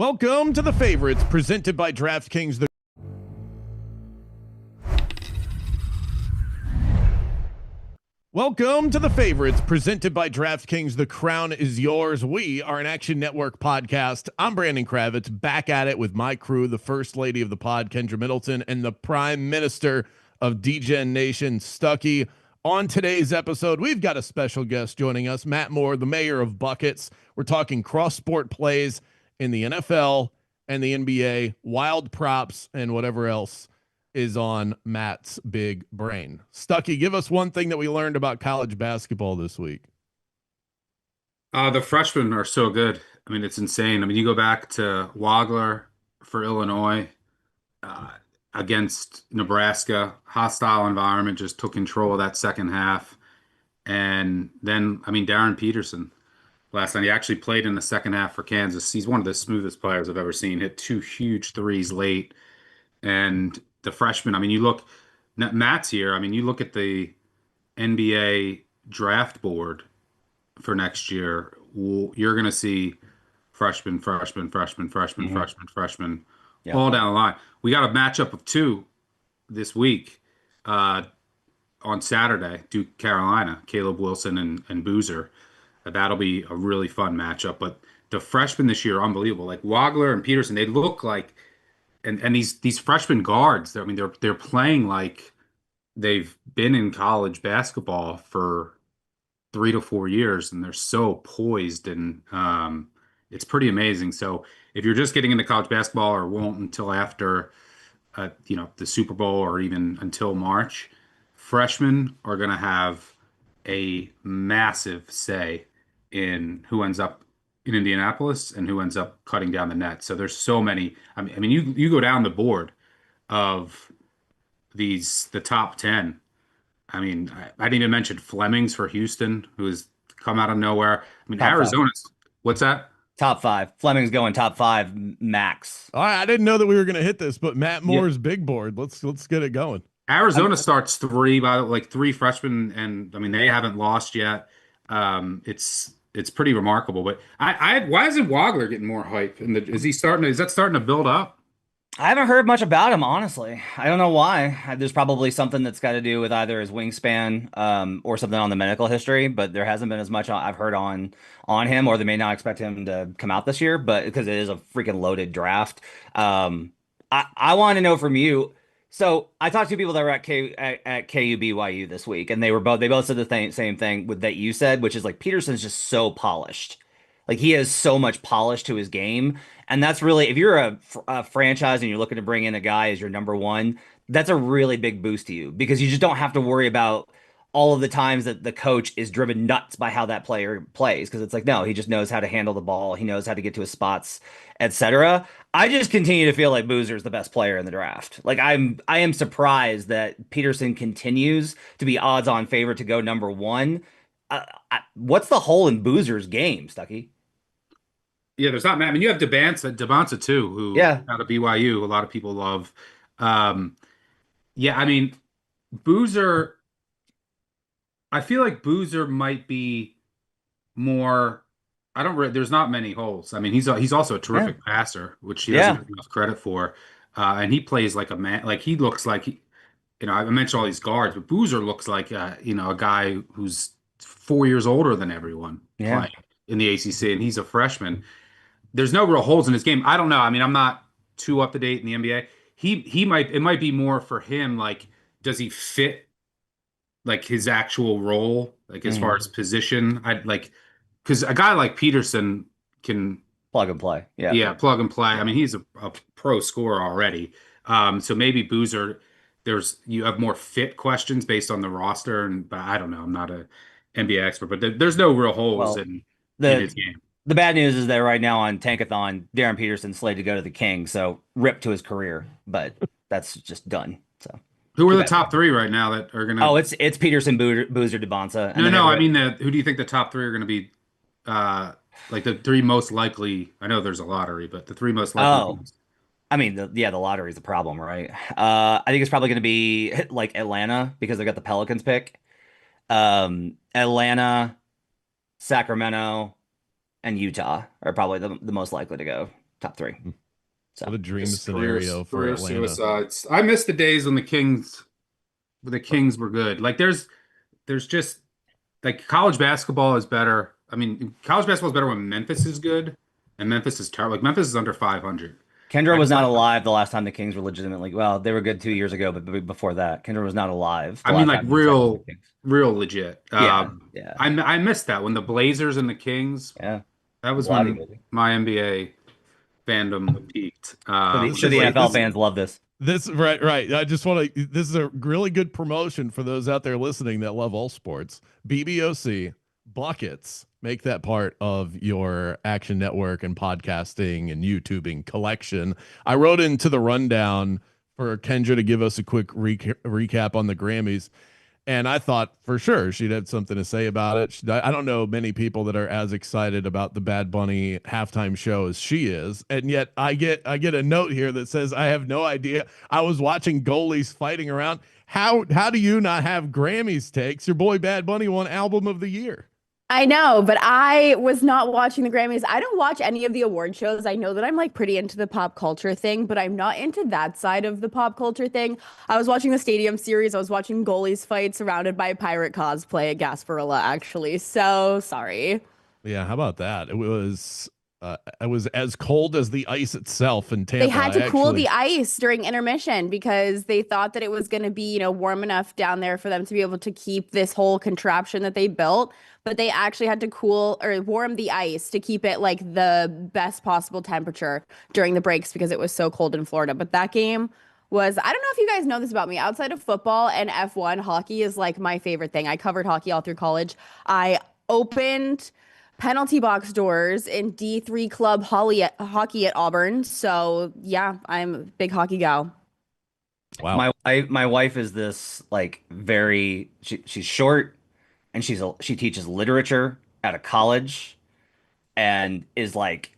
Welcome to the favorites presented by Draftkings. Welcome to the favorites presented by Draftkings. The crown is yours. We are an Action Network podcast. I'm Brandon Kravitz, back at it with my crew, the first lady of the pod, Kendra Middleton, and the prime minister of DGen Nation, Stuckey. On today's episode, we've got a special guest joining us, Matt Moore, the mayor of Buckets. We're talking cross-sport plays in the NFL and the NBA, wild props, and whatever else is on Matt's big brain. Stuckey, give us one thing that we learned about college basketball this week. The freshmen are so good. I mean, it's insane. I mean, you go back to Wagler for Illinois uh, against Nebraska, hostile environment, just took control of that second half. And then, I mean, Darren Peterson last night, he actually played in the second half for Kansas. He's one of the smoothest players I've ever seen. Hit two huge threes late. And the freshman, I mean, you look, Matt's here. I mean, you look at the NBA draft board for next year, you're going to see freshman, freshman, freshman, freshman, Mm-hmm. freshman, Yeah. all down the line. We got a matchup of two this week uh, on Saturday, Duke, Carolina, Caleb Wilson and Boozer. That'll be a really fun matchup. But the freshmen this year are unbelievable. Like Wagler and Peterson, they look like, and these freshman guards, I mean, they're playing like they've been in college basketball for 3 to 4 years, and they're so poised, and it's pretty amazing. So if you're just getting into college basketball or won't until after the Super Bowl or even until March, freshmen are going to have a massive say in who ends up in Indianapolis and who ends up cutting down the net. So there's so many. I mean, you go down the board of the top 10. I mean, I didn't even mention Flemings for Houston, who has come out of nowhere. I mean, Top five. Arizona's, what's that? Top five. Fleming's going top five max. All right, I didn't know that we were going to hit this, but Matt Yeah. Moore's big board. Let's get it going. Arizona starts three freshmen, and I mean they haven't lost yet. It's pretty remarkable. But why isn't Wagler getting more hype? And is that starting to build up? I haven't heard much about him, honestly. I don't know why. There's probably something that's got to do with either his wingspan, or something on the medical history, but there hasn't been as much I've heard on him, or they may not expect him to come out this year, but because it is a freaking loaded draft. I want to know from you. So I talked to people that were at KUBYU this week, and they both said the same thing with that you said, which is like Peterson's just so polished. Like he has so much polish to his game. And that's really, if you're a franchise and you're looking to bring in a guy as your number one, that's a really big boost to you because you just don't have to worry about all of the times that the coach is driven nuts by how that player plays. Because it's like, no, he just knows how to handle the ball. He knows how to get to his spots, etc. I just continue to feel like Boozer is the best player in the draft. Like I am surprised that Peterson continues to be odds-on favorite to go number one. What's the hole in Boozer's game, Stuckey? Yeah, there's not. I mean, you have Debanza too, who Yeah. out of BYU, a lot of people love. Um, yeah, I mean, Boozer. I feel like Boozer might be more. I don't. There's not many holes. I mean, he's also a terrific passer, which he doesn't Yeah. get enough credit for. And he plays like a man. Like he looks like I mentioned all these guards, but Boozer looks like a guy who's 4 years older than everyone Yeah. playing in the ACC, and he's a freshman. There's no real holes in his game. I don't know. I mean, I'm not too up to date in the NBA. It might be more for him. Like, does he fit like his actual role, like as far Mhm. as position? I'd like because a guy like Peterson can, Plug and play. Yeah. yeah, plug and play. I Yeah. mean, he's a pro scorer already. So maybe Boozer, you have more fit questions based on the roster, but I don't know. I'm not a NBA expert, but there's no real holes Well, in the his game. the bad news is that right now on Tankathon, Darren Peterson's slated to go to the Kings, so rip to his career, but that's just done. So Who are too the bad. top three right now that are Oh, gonna? it's Peterson, Boozer, DeBonsa, and No, then no. I everybody. mean, who do you think the top three are going to be? Like the three most likely. I know there's a lottery, but the three most likely Oh, teams. I mean, the lottery is a problem, right? I think it's probably going to be like Atlanta because they got the Pelicans pick. Atlanta, Sacramento, and Utah are probably the most likely to go. top three. So What a dream Just scenario for career Atlanta. suicides. I miss the days when the Kings were good. Like there's just like college basketball is better. I mean, college basketball is better when Memphis is good, and Memphis is terrible. Like Memphis is under 500. Kendra I was just not like. alive the last time the Kings were legitimately well. They were good 2 years ago, but before that, Kendra was not alive I the mean, last like time the Sacramento real, Kings. real legit. Yeah, yeah, I missed that when the Blazers and the Kings. yeah. That was Vladdy, when baby. my NBA fandom peaked. Sure, This the is NFL this fans love this. this right. I just want to. This is a really good promotion for those out there listening that love all sports. BBOC buckets make that part of your Action Network and podcasting and YouTubing collection. I wrote into the rundown for Kendra to give us a quick recap on the Grammys. And I thought for sure she'd have something to say about it. I don't know many people that are as excited about the Bad Bunny halftime show as she is. And yet I get a note here that says, I have no idea. I was watching goalies fighting around. How do you not have Grammys takes? Your boy Bad Bunny won album of the year. I know, but I was not watching the Grammys. I don't watch any of the award shows. I know that I'm like pretty into the pop culture thing, but I'm not into that side of the pop culture thing. I was watching the Stadium series. I was watching goalies fight surrounded by pirate cosplay at Gasparilla, actually. So sorry. Yeah, how about that? It was as cold as the ice itself in They Tampa. had to cool the ice during intermission because they thought that it was going to be, warm enough down there for them to be able to keep this whole contraption that they built. But they actually had to cool or warm the ice to keep it like the best possible temperature during the breaks because it was so cold in Florida. But that game was, I don't know if you guys know this about me. Outside of football and F1, hockey is like my favorite thing. I covered hockey all through college. I opened penalty box doors in D3 club hockey at Auburn. So yeah, I'm a big hockey gal. Wow. My wife is this like she's short and she teaches literature at a college and is like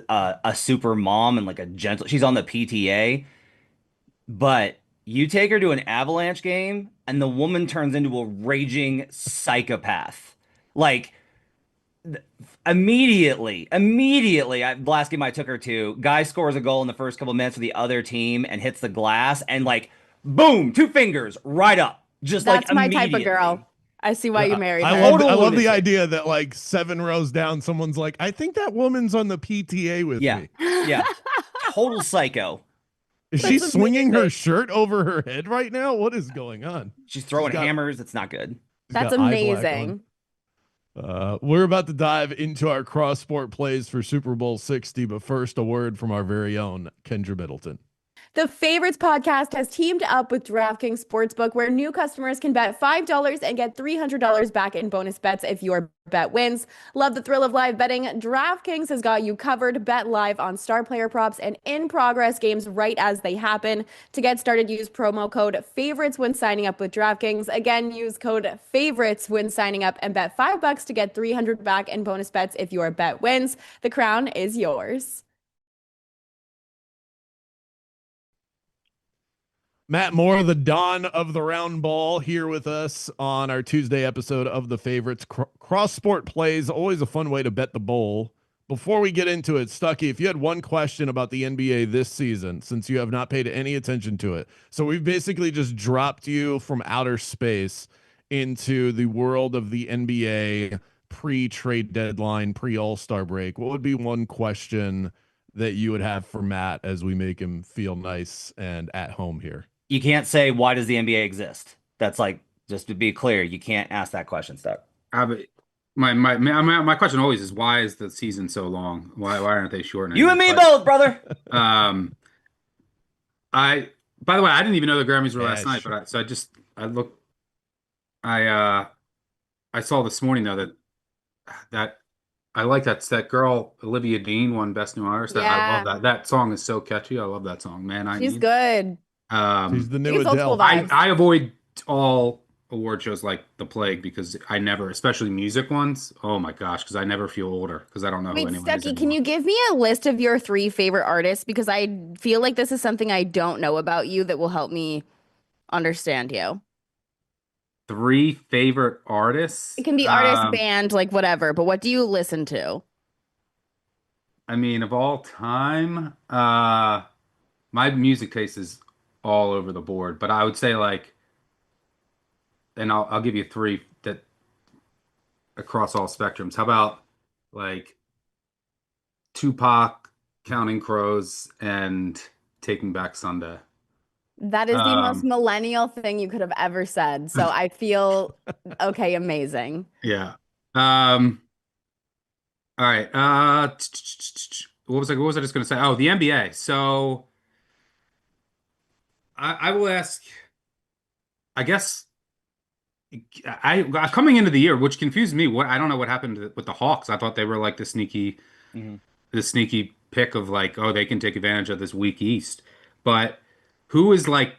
a super mom and like a gentle. She's on the PTA, but you take her to an Avalanche game and the woman turns into a raging psychopath. Like immediately, last game I took her to, guy scores a goal in the first couple of minutes for the other team and hits the glass and like boom, two fingers right up, just like That's my type of immediately. girl. I see why you married her. Total I love the lunatic. idea that like 7 rows down, someone's like, I think that woman's on the PTA with Yeah, me. yeah, total psycho. Is she That's swinging her amazing. shirt over her head right now? What is going on? She's throwing got- hammers. It's not good. She's That's got eye black on. amazing. We're about to dive into our cross sport plays for Super Bowl 60, but first, a word from our very own Kendra Middleton. The Favorites podcast has teamed up with DraftKings Sportsbook, where new customers can bet $5 and get $300 back in bonus bets if your bet wins. Love the thrill of live betting? DraftKings has got you covered. Bet live on star player props and in-progress games right as they happen. To get started, use promo code FAVORITES when signing up with DraftKings. Again, use code FAVORITES when signing up and bet $5 to get $300 back in bonus bets if your bet wins. The crown is yours. Matt Moore, the Don of the Round Ball, here with us on our Tuesday episode of the Favorites. Cross sport plays, always a fun way to bet the bowl. Before we get into it, Stuckey, if you had one question about the NBA this season, since you have not paid any attention to it, so we've basically just dropped you from outer space into the world of the NBA pre-trade deadline, pre-All-Star break, what would be one question that you would have for Matt as we make him feel nice and at home here? You can't say, why does the NBA exist? That's like, just to be clear, you can't ask that question, Stuck. My question always is, why is the season so long? Why aren't they shortening You it? and me both, brother. I by the way, I didn't even know the Grammys were Yeah, last night, sure. but I saw this morning though that I like that girl Olivia Dean won Best New Artist. I Yeah. love that song is so catchy. I love that song, man. She's good. She's the She new gets old school Adele. vibes. I avoid all award shows like the plague because I never, especially music ones. Oh my gosh, because I never feel older because I don't know who Wait, anyone is Stucky, can anymore. you give me a list of your 3 favorite artists? Because I feel like this is something I don't know about you that will help me understand you. 3 favorite artists? It can be artist, band, like whatever, but what do you listen to? I mean, of all time, my music taste is all over the board, but I would say like, and I'll give you three that across all spectrums. How about like Tupac, Counting Crows, and Taking Back Sunday? That is the most Um, millennial thing you could have ever said. So I feel okay, amazing. yeah. All right. What was I just gonna say? Oh, the NBA. So I will ask. I guess I coming into the year, which confused me. What I don't know what happened with the Hawks. I thought they were like Hmm. the sneaky pick of like, oh, they can take advantage of this weak East. But who is like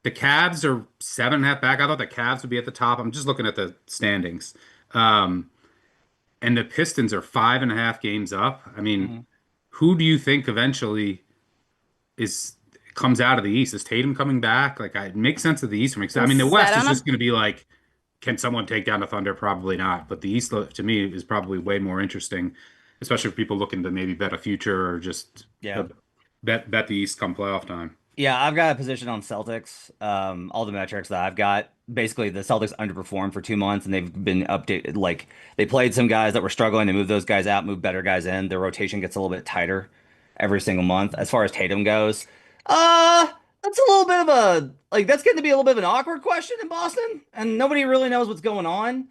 the Cavs are 7.5 back. I thought the Cavs would be at the top. I'm just looking at the standings. Um, and the Pistons are 5.5 games up. I mean, Hmm. who do you think eventually is comes out of the East? Is Tatum coming back? Like, it makes sense of the East for me. 'Cause, I I'm mean, the set West is on just a going to be like, can someone take down the Thunder? Probably not. But the East, to me, is probably way more interesting, especially for people looking to maybe bet a future or just Yeah. uh, bet the East come playoff time. Yeah, I've got a position on Celtics. All the metrics that I've got, basically the Celtics underperformed for 2 months and they've been updated. Like they played some guys that were struggling to move those guys out, move better guys in. Their rotation gets a little bit tighter every single month. As far as Tatum goes, uh, that's a little bit of a like that's getting to be a little bit of an awkward question in Boston, and nobody really knows what's going on.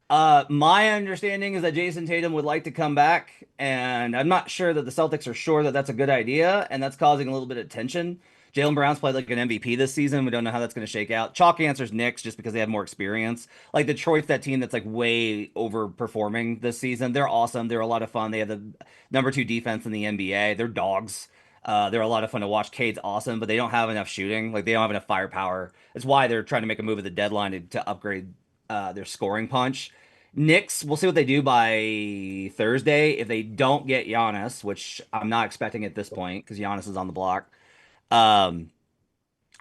My understanding is that Jason Tatum would like to come back, and I'm not sure that the Celtics are sure that that's a good idea, and that's causing a little bit of tension. Jalen Brown's played like an MVP this season. We don't know how that's going to shake out. Chalk answers Knicks just because they have more experience. Like Detroit's that team that's like way overperforming this season. They're awesome. They're a lot of fun. They have the number 2 defense in the NBA. They're dogs. They're a lot of fun to watch. Cade's awesome, but they don't have enough shooting. Like they don't have enough firepower. That's why they're trying to make a move at the deadline to upgrade their scoring punch. Knicks, we'll see what they do by Thursday. If they don't get Giannis, which I'm not expecting at this point because Giannis is on the block, um,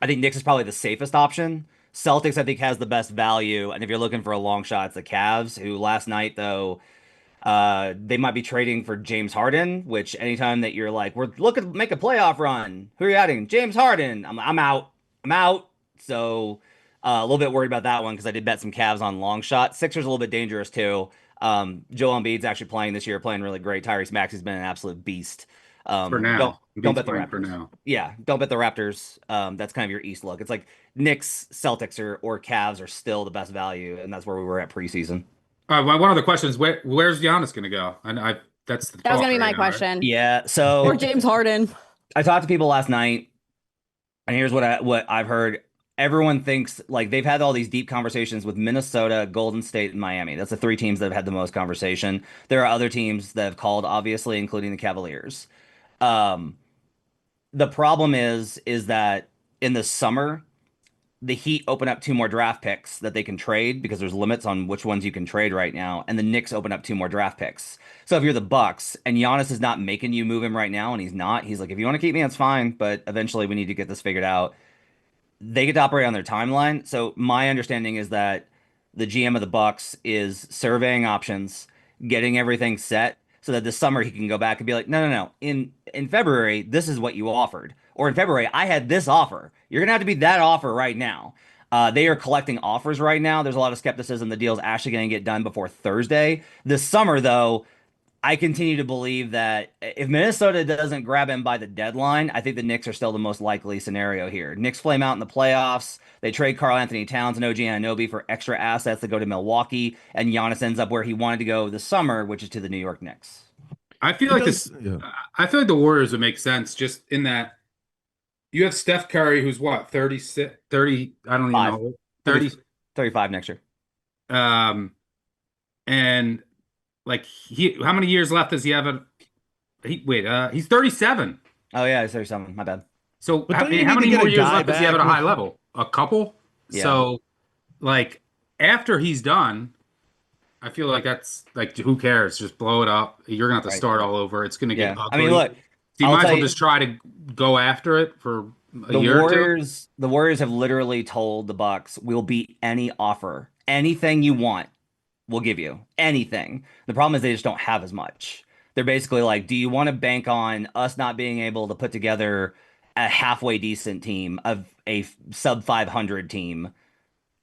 I think Knicks is probably the safest option. Celtics, I think, has the best value. And if you're looking for a long shot, it's the Cavs, who last night, though, they might be trading for James Harden, which anytime that you're like, we're looking to make a playoff run, who are you adding? James Harden. I'm out. I'm out. So a little bit worried about that one because I did bet some Cavs on long shot. Sixers a little bit dangerous too. Joel Embiid's actually playing this year, playing really great. Tyrese Maxey's been an absolute beast. For Don't now, don't Beats bet the playing for Raptors. now. Yeah, don't bet the Raptors. That's kind of your East look. It's like Knicks, Celtics, or Cavs are still the best value, and that's where we were at preseason. One other question is where's Giannis going to go? And I that's the That was talk gonna be right my now, right? question. Yeah, Or so James Harden. I talked to people last night, and here's what I've heard. Everyone thinks like they've had all these deep conversations with Minnesota, Golden State, and Miami. That's the 3 teams that have had the most conversation. There are other teams that have called, obviously, including the Cavaliers. Um, the problem is that in the summer, the Heat open up 2 more draft picks that they can trade because there's limits on which ones you can trade right now, and the Knicks open up 2 more draft picks. So if you're the Bucks and Giannis is not making you move him right now, and he's not, he's like, if you want to keep me, that's fine, but eventually we need to get this figured out. They get to operate on their timeline. So my understanding is that the GM of the Bucks is surveying options, getting everything set so that this summer he can go back and be like, no, no, no. In February, this is what you offered. Or in February, I had this offer. You're gonna have to be that offer right now. They are collecting offers right now. There's a lot of skepticism the deal's actually going to get done before Thursday. This summer, though, I continue to believe that if Minnesota doesn't grab him by the deadline, I think the Knicks are still the most likely scenario here. Knicks flame out in the playoffs. They trade Karl Anthony Towns and OG Anunoby for extra assets that go to Milwaukee, and Giannis ends up where he wanted to go this summer, which is to the New York Knicks. I feel It like does. this. Yeah. I feel like the Warriors would make sense just in that you have Steph Curry, who's what 36, 30. I don't even Five. know. He'll be 30. 35 next year. And like how many years left does he have? He's 37. Oh, yeah, he's 37. My bad. So But I don't you mean, how need to many get more a years guy left does he have at back a high with? level? A couple. Yeah. So like after he's done, I feel like that's like who cares? Just blow it up. You're gonna have to Right. start all over. It's gonna get Yeah. I mean, ugly. look, So you I'll might as tell well you, just try to go after it for a the year or two. Warriors have literally told the Bucks, we'll beat any offer. Anything you want, we'll give you. Anything. The problem is they just don't have as much. They're basically like, do you want to bank on us not being able to put together a halfway decent team of a sub 500 team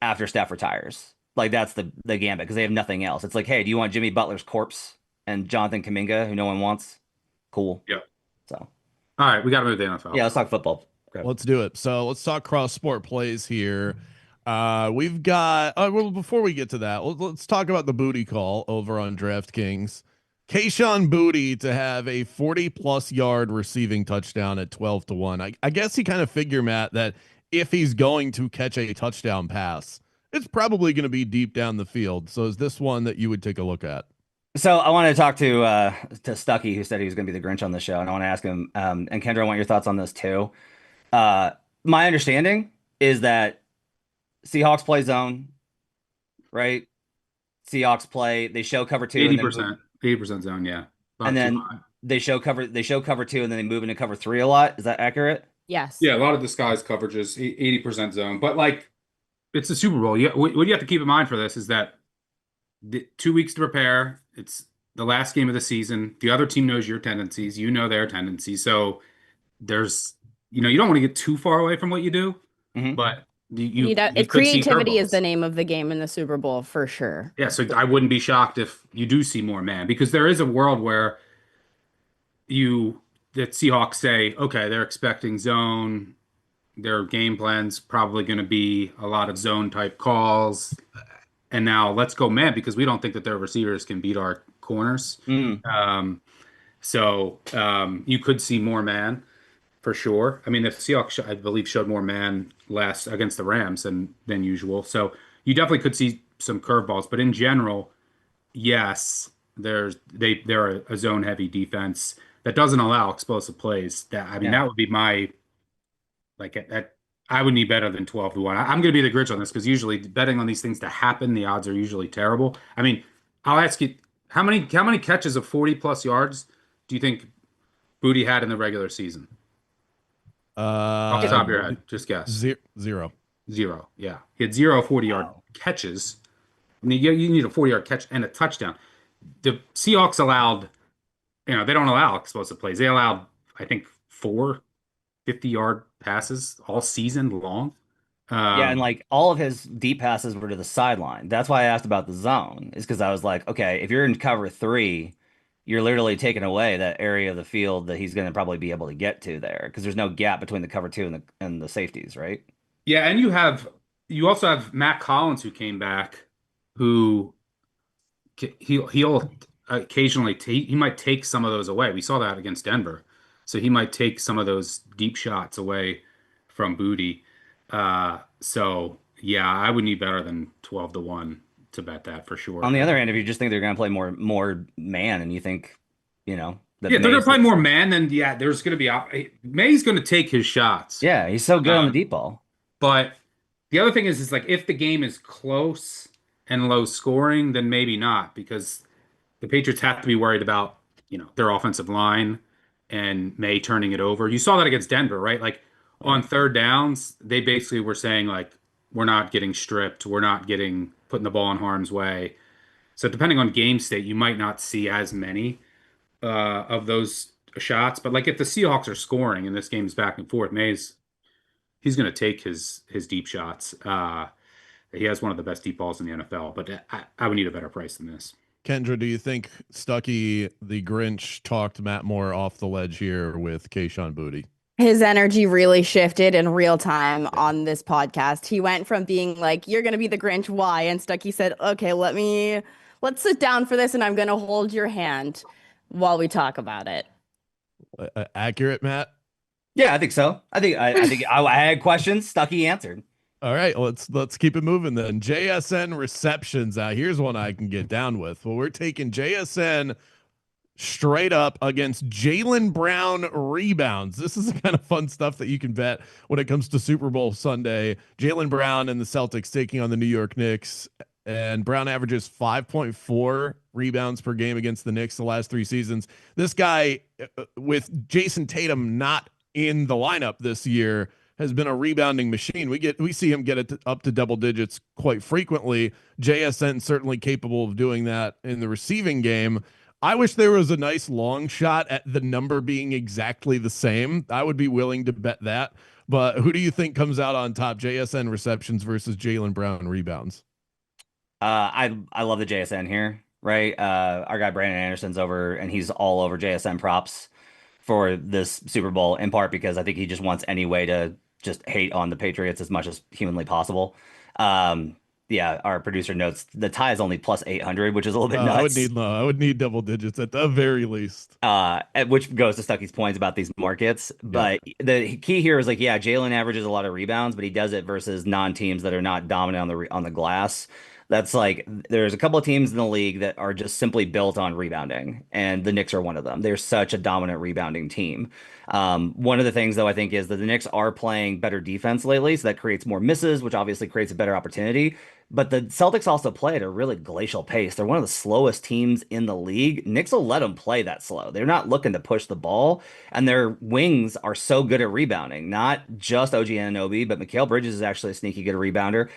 after Steph retires? Like that's the gambit because they have nothing else. It's like, hey, do you want Jimmy Butler's corpse and Jonathan Kuminga, who no one wants? Cool. Yeah. So, All right, we got to move to the NFL. yeah, let's talk football. Okay. Let's do it. So let's talk cross sport plays here. We've got well, before we get to that, let's talk about the booty call over on DraftKings. Kayshon Boutte to have a 40+ yard receiving touchdown at 12-1. I guess he kind of figure, Matt, that if he's going to catch a touchdown pass, it's probably going to be deep down the field. So is this one that you would take a look at? So I wanted to talk to Stucky, who said he was going to be the Grinch on the show, and I want to ask him. And Kendra, I want your thoughts on this too. My understanding is that Seahawks play zone, right? Seahawks play. They show cover two. 80%. 80% zone, yeah. And then they show cover two, and then they move into cover three a lot. Is that accurate? Yes. Yeah, a lot of disguise coverages, 80% zone. But like, it's the Super Bowl. What you have to keep in mind for this is that 2 weeks to prepare. It's the last game of the season. The other team knows your tendencies. You know their tendencies. So there's, you don't want to get too far away from what you do, but you creativity is the name of the game in the Super Bowl for sure. Yeah, so I wouldn't be shocked if you do see more man, because there is a world where the Seahawks say, okay, they're expecting zone. Their game plan's probably going to be a lot of zone type calls. And now let's go man because we don't think that their receivers can beat our corners. So you could see more man for sure. I mean, the Seahawks, I believe, showed more man last against the Rams than usual. So you definitely could see some curveballs. But in general, yes, they're a zone heavy defense that doesn't allow explosive plays. That would be my I would need better than 12-1. I'm going to be the Grinch on this because usually betting on these things to happen, the odds are usually terrible. I mean, I'll ask you, how many catches of 40+ yards do you think Boutte had in the regular season? Off the top of your head, just guess. Zero. Yeah, he had 0 40-yard catches. I mean, you need a 40-yard catch and a touchdown. The Seahawks allowed, they don't allow explosive plays. They allowed, I think, 4 50-yard passes all season long. Yeah, and like all of his deep passes were to the sideline. That's why I asked about the zone, is because I was like, okay, if you're in cover three, you're literally taking away that area of the field that he's going to probably be able to get to there, because there's no gap between the cover two and the safeties, right? Yeah, and you also have Matt Collins, who came back, who he'll occasionally he might take some of those away. We saw that against Denver. So he might take some of those deep shots away from Boutte. So yeah, I would need better than 12-1 to bet that for sure. On the other hand, if you just think they're going to play more man, and you think, that they're going to play more man, then yeah, there's going to be May's going to take his shots. Yeah, he's so good on the deep ball. But the other thing is like if the game is close and low scoring, then maybe not, because the Patriots have to be worried about their offensive line and May turning it over. You saw that against Denver, right? Like on third downs, they basically were saying like, we're not getting stripped. We're not putting the ball in harm's way. So depending on game state, you might not see as many of those shots. But like if the Seahawks are scoring and this game is back and forth, he's going to take his deep shots. He has one of the best deep balls in the NFL, but I would need a better price than this. Kendra, do you think Stucky the Grinch talked Matt Moore off the ledge here with Kayshon Boutte? His energy really shifted in real time on this podcast. He went from being like, you're going to be the Grinch, why? And Stucky said, okay, let's sit down for this and I'm going to hold your hand while we talk about it. Accurate, Matt? Yeah, I think so. I think I had questions. Stucky answered. All right, let's keep it moving then. JSN receptions. Here's one I can get down with. Well, we're taking JSN straight up against Jaylen Brown rebounds. This is the kind of fun stuff that you can bet when it comes to Super Bowl Sunday. Jaylen Brown and the Celtics taking on the New York Knicks. And Brown averages 5.4 rebounds per game against the Knicks the last 3 seasons. This guy, with Jason Tatum not in the lineup this year, has been a rebounding machine. We see him get it up to double digits quite frequently. JSN certainly capable of doing that in the receiving game. I wish there was a nice long shot at the number being exactly the same. I would be willing to bet that. But who do you think comes out on top? JSN receptions versus Jaylen Brown rebounds. I love the JSN here, right? Our guy Brandon Anderson's over, and he's all over JSN props for this Super Bowl, in part because I think he just wants any way to just hate on the Patriots as much as humanly possible. Um, yeah, our producer notes the tie is only plus 800, which is a little bit nuts. I would need double digits at the very least. Which goes to Stucky's points about these markets. Yeah. But the key here is like, yeah, Jalen averages a lot of rebounds, but he does it versus non-teams that are not dominant on the glass. That's like there's a couple of teams in the league that are just simply built on rebounding, and the Knicks are one of them. They're such a dominant rebounding team. One of the things, though, I think is that the Knicks are playing better defense lately, so that creates more misses, which obviously creates a better opportunity. But the Celtics also play at a really glacial pace. They're one of the slowest teams in the league. Knicks will let them play that slow. They're not looking to push the ball, and their wings are so good at rebounding. Not just OG Anunoby, but Mikal Bridges is actually a sneaky good rebounder.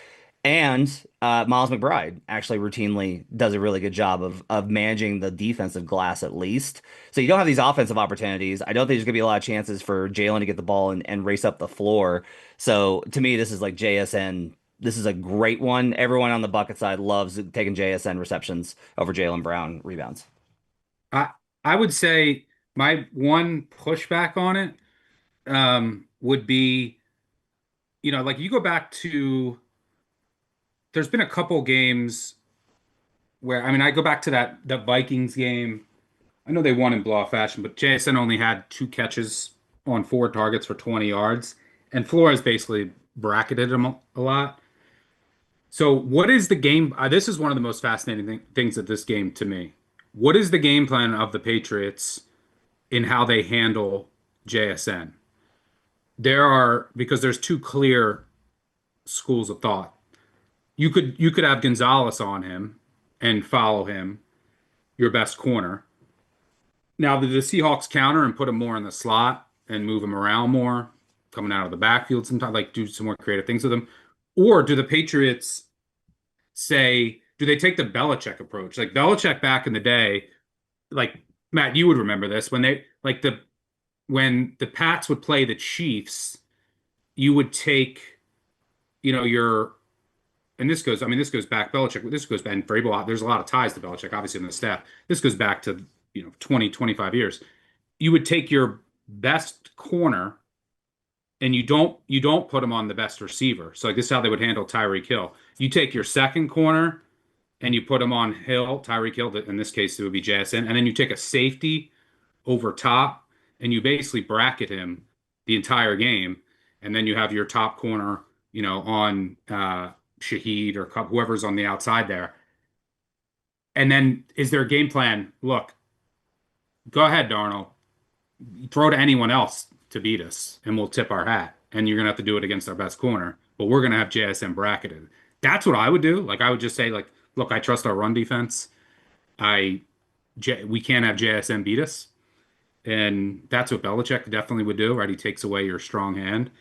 And Miles McBride actually routinely does a really good job of managing the defensive glass at least. So you don't have these offensive opportunities. I don't think there's gonna be a lot of chances for Jalen to get the ball and race up the floor. So to me, this is like JSN. This is a great one. Everyone on the bucket side loves taking JSN receptions over Jalen Brown rebounds. I I would say my one pushback on it would be, like you go back to there's been a couple games where I go back to that Vikings game. I know they won in blowout fashion, but JSN only had 2 catches on 4 targets for 20 yards, and Flores basically bracketed him a lot. So, what is the game? This is one of the most fascinating things of this game to me. What is the game plan of the Patriots in how they handle JSN? Because there's two clear schools of thought. You could have Gonzalez on him and follow him, your best corner. Now, the Seahawks counter and put him more in the slot and move him around more, coming out of the backfield sometimes, like do some more creative things with him? Or do the Patriots do they take the Belichick approach? Like Belichick back in the day, like Matt, you would remember this when the Pats would play the Chiefs, you would take, your and this goes back Belichick. This goes back and Vrabel. There's a lot of ties to Belichick, obviously, in the staff. This goes back to 20, 25 years. You would take your best corner and you don't put him on the best receiver. So like this is how they would handle Tyreek Hill. You take your second corner and you put him on Tyreek Hill. In this case, it would be JSN, and then you take a safety over top and you basically bracket him the entire game, and then you have your top corner, on Shaheed or whoever's on the outside there. And then is there a game plan? Look, go ahead, Darnold. Throw to anyone else to beat us, and we'll tip our hat. And you're gonna have to do it against our best corner, but we're gonna have JSN bracketed. That's what I would do. Like I would just say, like, look, I trust our run defense. We can't have JSN beat us, and that's what Belichick definitely would do. Right, he takes away your strong hand.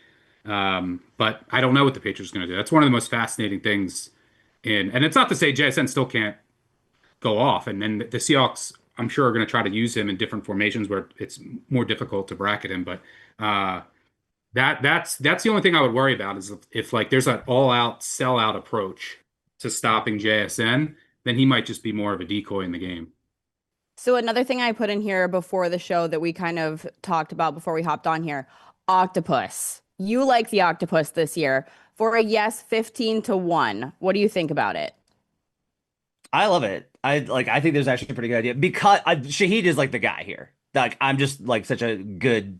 But I don't know what the Patriots are going to do. That's one of the most fascinating things. And it's not to say JSN still can't go off. And then the Seahawks, I'm sure, are going to try to use him in different formations where it's more difficult to bracket him. But that's the only thing I would worry about is if like there's an all-out sellout approach to stopping JSN, then he might just be more of a decoy in the game. So another thing I put in here before the show that we kind of talked about before we hopped on here, octopus. You like the octopus this year. For a yes, 15-1. What do you think about it? I love it. I think there's actually a pretty good idea because Shaheed is like the guy here. Like I'm just like such a good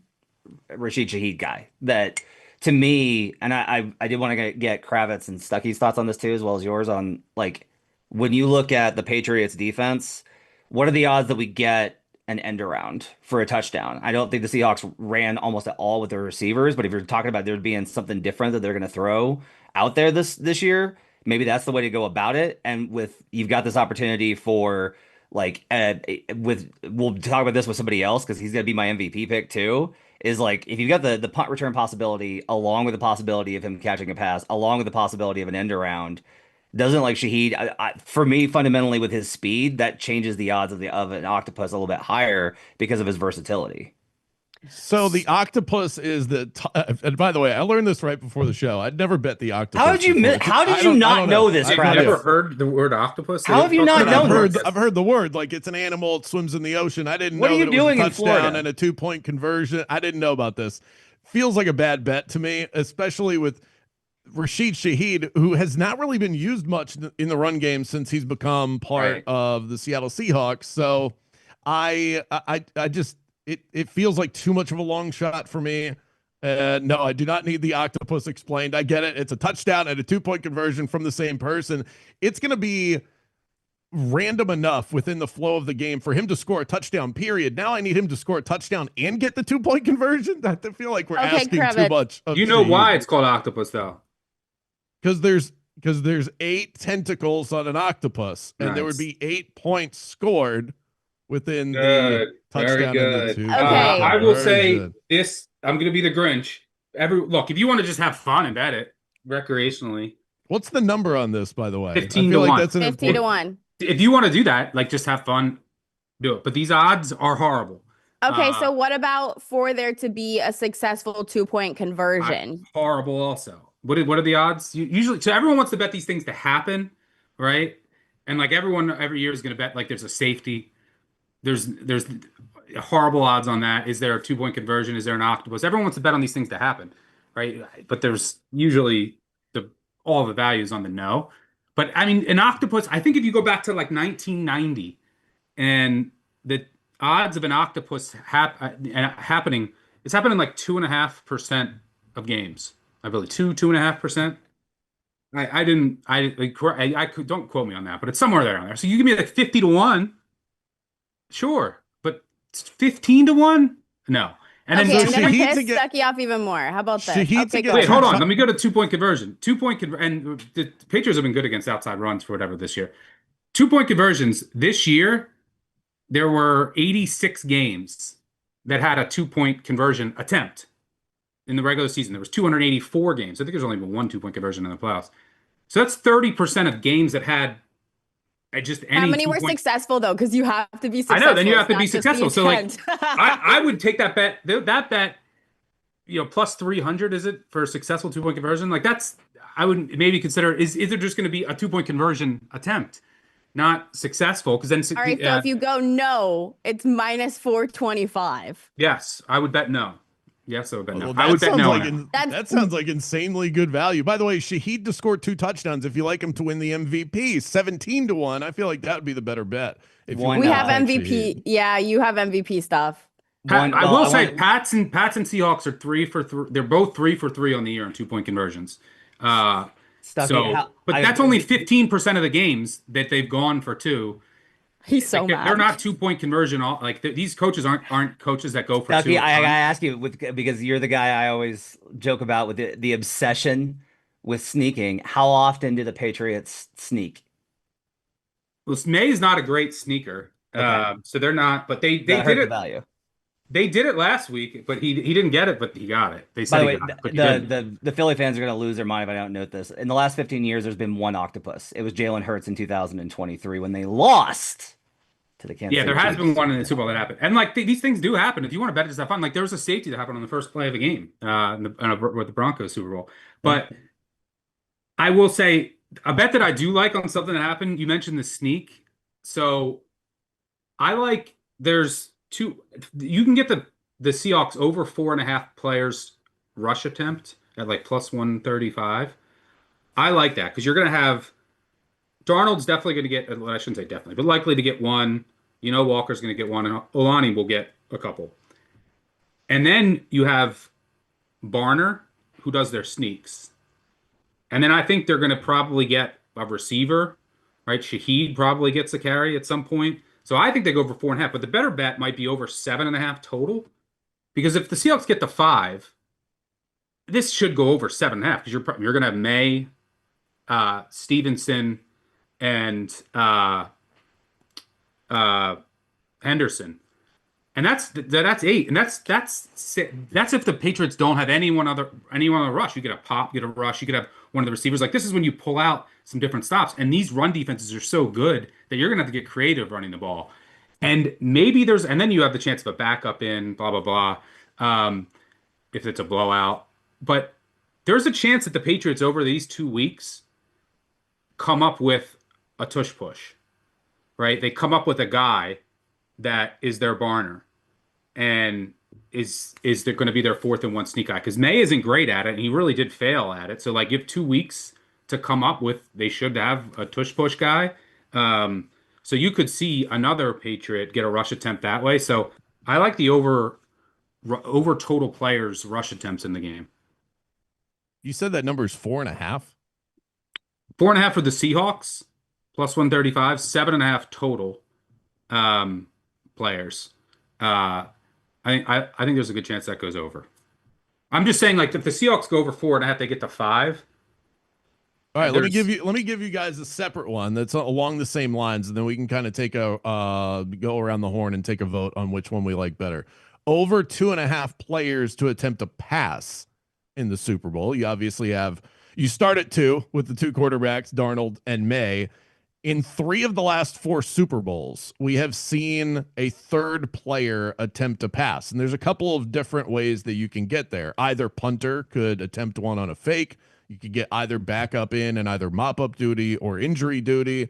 Rashid Shaheed guy that to me, and I did want to get Kravitz and Stucky's thoughts on this too, as well as yours on like when you look at the Patriots defense, what are the odds that we get an end around for a touchdown? I don't think the Seahawks ran almost at all with their receivers, but if you're talking about there being something different that they're going to throw out there this year, maybe that's the way to go about it. And you've got this opportunity for like we'll talk about this with somebody else because he's going to be my MVP pick too. Is like if you've got the punt return possibility along with the possibility of him catching a pass, along with the possibility of an end around, doesn't like Shahid. For me, fundamentally, with his speed, that changes the odds of an octopus a little bit higher because of his versatility. So the octopus is and by the way, I learned this right before the show. I'd never bet the octopus. How did you not know this, I've Kravis? never heard the word octopus. How have you not known this? I've heard the word. Like, it's an animal. It swims in the ocean. I didn't What know are you that it was doing a in touchdown Florida? and a 2-point conversion. I didn't know about this. Feels like a bad bet to me, especially with Rashid Shaheed, who has not really been used much in the run game since he's become part of the Seattle Seahawks. So I just it feels like too much of a long shot for me. No, I do not need the octopus explained. I get it. It's a touchdown and a 2-point conversion from the same person. It's going to be random enough within the flow of the game for him to score a touchdown, period. Now I need him to score a touchdown and get the 2-point conversion. I feel like we're asking too much. You know why it's called octopus, though? Because there's 8 tentacles on an octopus, and there would be 8 points scored within the touchdown and the 2. Okay. I will say this. I'm going to be the Grinch. Look, if you want to just have fun and bet it recreationally. What's the number on this, by the way? 15 to 1. That's 15 to 1. If you want to do that, like just have fun, do it. But these odds are horrible. Okay, so what about for there to be a successful 2-point conversion? Horrible also. What are the odds? Usually, so everyone wants to bet these things to happen, right? And like everyone every year is going to bet like there's a safety. There's horrible odds on that. Is there a 2-point conversion? Is there an octopus? Everyone wants to bet on these things to happen, right? But there's usually all the values on the no. But I mean, an octopus, I think if you go back to like 1990 and the odds of an octopus happening, it's happening like 2.5% of games. I believe 2.5%. Don't quote me on that, but it's somewhere there on there. So you give me like 50 to 1. Sure. But 15 to 1? No. And okay, then I'm going to piss get- Stucky off even more. How about this? Wait, hold on. Let me go to 2-point conversion. 2-point and the Patriots have been good against outside runs for whatever this year. 2-point conversions this year, there were 86 games that had a 2-point conversion attempt in the regular season. There was 284 games. I think there's only been one 2-point conversion in the playoffs. So that's 30% of games that had just any. How many were successful though? Because you have to be successful. I know. Then you have to be successful. So like, I would take that bet. That bet, plus 300 is it for a successful 2-point conversion? Like I would maybe consider is there just going to be a 2-point conversion attempt, not successful? Because then all right. So if you go no, it's minus 425. Yes, I would bet no. Yes, I would bet no. Well, I would bet no. That sounds like insanely good value. By the way, Shaheed to score 2 touchdowns if you like him to win the MVP, 17 to 1. I feel like that would be the better bet. We have MVP. Shaheed. Yeah, you have MVP stuff. I will say Pats and Seahawks are 3 for 3. They're both 3 for 3 on the year on 2-point conversions. But that's only 15% of the games that they've gone for 2. He's so mad. They're not 2-point conversion. These coaches aren't coaches that go for Stucky, 2. I gotta ask you because you're the guy I always joke about with the obsession with sneaking. How often do the Patriots sneak? Well, May is not a great sneaker, so they're not. But they did it. Value. They did it last week, but he didn't get it, but he got it. They said By the way, the Philly fans are going to lose their mind if I don't note this. In the last 15 years, there's been one octopus. It was Jalen Hurts in 2023 when they lost to the Kansas City there has Chiefs. been one in the Super Bowl that happened. And like these things do happen. If you want to bet it, just have fun. Like there was a safety that happened on the first play of a game with the Broncos Super Bowl. But I will say a bet that I do like on something that happened, you mentioned the sneak. So I like you can get the Seahawks over 4.5 players rush attempt at like plus 135. I like that because you're going to have Darnold's definitely going to get, well, I shouldn't say definitely, but likely to get one. Walker's going to get one, and Olani will get a couple. And then you have Barner, who does their sneaks. And then I think they're going to probably get a receiver, right? Shaheed probably gets a carry at some point. So I think they go for 4.5, but the better bet might be over 7.5 total. Because if the Seahawks get to 5, this should go over 7.5 because you're going to have May, Stevenson, and Henderson. And that's 8, and that's if the Patriots don't have anyone on the rush. You get a pop, you get a rush, you could have one of the receivers. Like this is when you pull out some different stops, and these run defenses are so good that you're gonna have to get creative running the ball. And maybe and then you have the chance of a backup in blah blah blah, if it's a blowout. But there's a chance that the Patriots over these 2 weeks come up with a tush push, right? They come up with a guy that is their Barner and is there going to be their 4th-and-1 sneak guy? Because May isn't great at it, and he really did fail at it. So like, give 2 weeks to come up with. They should have a tush push guy. So you could see another Patriot get a rush attempt that way. So I like the over total players rush attempts in the game. You said that number is 4.5. 4.5 for the Seahawks, plus 135. 7.5 total players. I think there's a good chance that goes over. I'm just saying, like, if the Seahawks go over 4.5, they get to 5. All right, let me give you guys a separate one that's along the same lines, and then we can kind of take a go around the horn and take a vote on which one we like better. Over 2.5 players to attempt a pass in the Super Bowl. You start at 2 with the 2 quarterbacks, Darnold and May. In 3 of the last 4 Super Bowls, we have seen a third player attempt a pass. And there's a couple of different ways that you can get there. Either punter could attempt one on a fake. You could get either backup in and either mop-up duty or injury duty.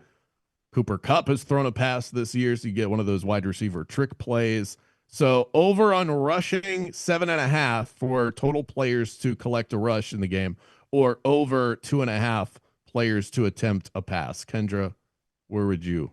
Cooper Kupp has thrown a pass this year, so you get one of those wide receiver trick plays. So over on rushing, 7.5 for total players to collect a rush in the game, or over 2.5 players to attempt a pass. Kendra, where would you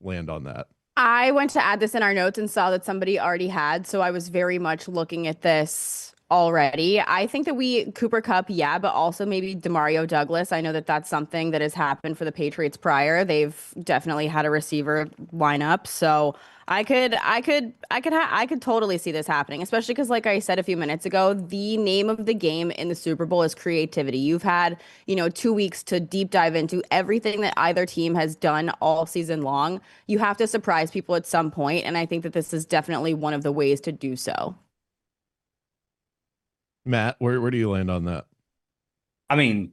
land on that? I went to add this in our notes and saw that somebody already had, so I was very much looking at this already. I think that Cooper Kupp, yeah, but also maybe Demario Douglas. I know that that's something that has happened for the Patriots prior. They've definitely had a receiver line up, so I could totally see this happening, especially because, like I said a few minutes ago, the name of the game in the Super Bowl is creativity. You've had, 2 weeks to deep dive into everything that either team has done all season long. You have to surprise people at some point, and I think that this is definitely one of the ways to do so. Matt, where do you land on that? I mean,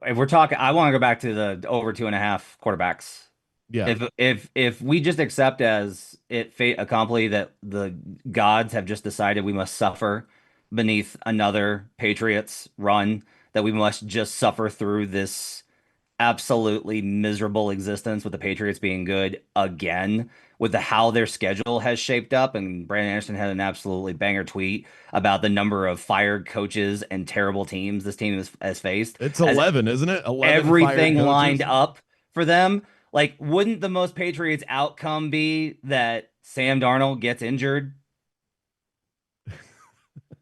if we're talking, I want to go back to the over 2.5 quarterbacks. Yeah. If we just accept as it fait accompli that the gods have just decided we must suffer beneath another Patriots run, that we must just suffer through this absolutely miserable existence with the Patriots being good again, with how their schedule has shaped up. And Brandon Anderson had an absolutely banger tweet about the number of fired coaches and terrible teams this team has faced. It's 11, isn't it? 11 everything lined up for them. Like, wouldn't the most Patriots outcome be that Sam Darnold gets injured?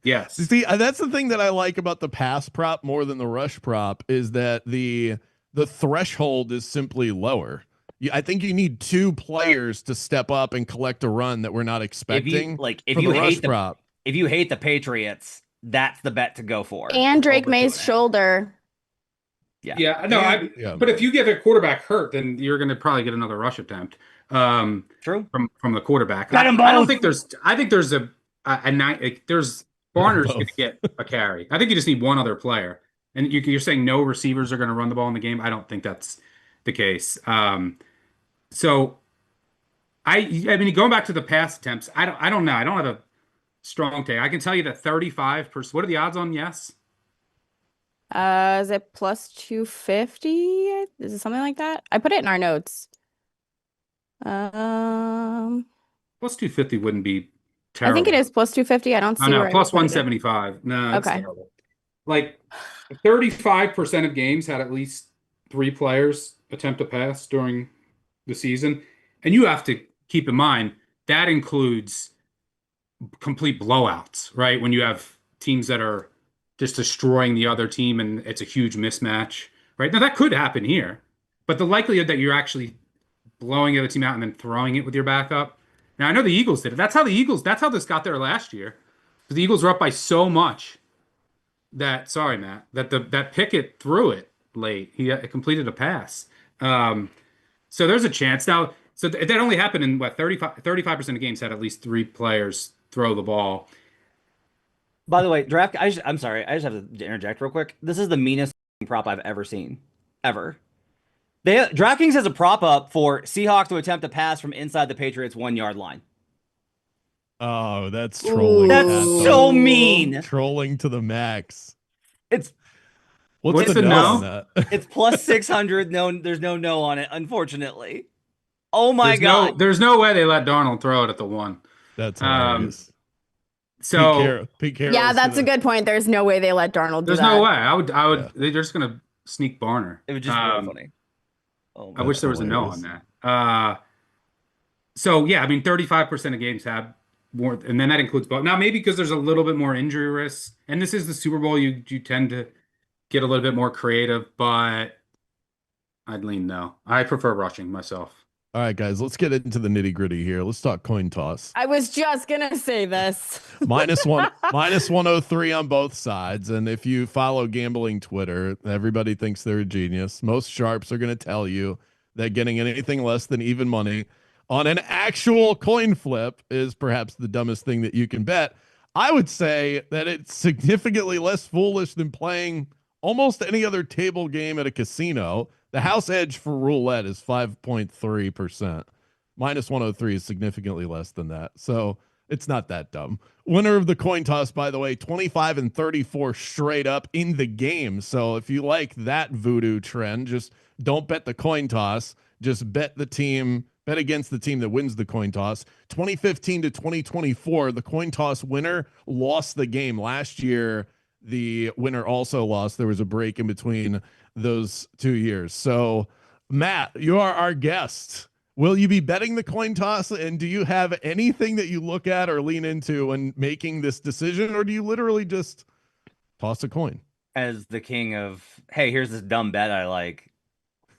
Yes. See, that's the thing that I like about the pass prop more than the rush prop, is that the threshold is simply lower. I think you need 2 players to step up and collect a run that we're not expecting. If you hate the Patriots, that's the bet to go for. And Drake May's shoulder. Yeah. No, but if you get a quarterback hurt, then you're going to probably get another rush attempt. True. From the quarterback. Got him both. I think there's there's Barner's going to get a carry. I think you just need one other player. And you're saying no receivers are going to run the ball in the game. I don't think that's the case. So I mean, going back to the pass attempts, I don't know. I don't have a strong take. I can tell you that 35%. What are the odds on yes? Is it plus 250? Is it something like that? I put it in our notes. Plus 250 wouldn't be terrible. I think it is plus 250. I don't see where plus 175. No, that's terrible. Like 35% of games had at least 3 players attempt a pass during the season. And you have to keep in mind that includes complete blowouts, right? When you have teams that are just destroying the other team and it's a huge mismatch, right? Now that could happen here, but the likelihood that you're actually blowing the other team out and then throwing it with your backup. Now I know the Eagles did it. That's how this got there last year. Because the Eagles were up by so much that Pickett threw it late. He completed a pass. So there's a chance. Now, So that only happened in what 35% of games had at least 3 players throw the ball. By the way, I'm sorry, I just have to interject real quick. This is the meanest prop I've ever seen, ever. DraftKings has a prop up for Seahawks to attempt a pass from inside the Patriots 1 yard line. Oh, that's trolling. That's That's so mean. trolling to the max. It's What's the the no on no? that? it's plus 600. No, there's no on it, unfortunately. Oh my God. There's no way they let Darnold throw it at the 1. That's hilarious. So Pete Carroll's Yeah, that's a good point. There's no way they let Darnold do there's that. no way. I would. Yeah. They're just gonna sneak Barner. It would just be really funny. Oh, I wish there was a no on that. So yeah, I mean, 35% of games have more, and then that includes both. Now maybe because there's a little bit more injury risk, and this is the Super Bowl, you tend to get a little bit more creative, but I'd lean no. I prefer rushing myself. All right, guys, let's get into the nitty gritty here. Let's talk coin toss. I was just gonna say this. minus 103 on both sides. And if you follow gambling Twitter, everybody thinks they're a genius. Most sharps are going to tell you that getting anything less than even money on an actual coin flip is perhaps the dumbest thing that you can bet. I would say that it's significantly less foolish than playing almost any other table game at a casino. The house edge for roulette is 5.3%. Minus 103 is significantly less than that. So it's not that dumb. Winner of the coin toss, by the way, 25 and 34 straight up in the game. So if you like that voodoo trend, just don't bet the coin toss. Just bet against the team that wins the coin toss. 2015 to 2024, the coin toss winner lost the game. Last year, the winner also lost. There was a break in between those 2 years. So, Matt, you are our guest. Will you be betting the coin toss? And do you have anything that you look at or lean into when making this decision? Or do you literally just toss a coin? As the king of, hey, here's this dumb bet I like.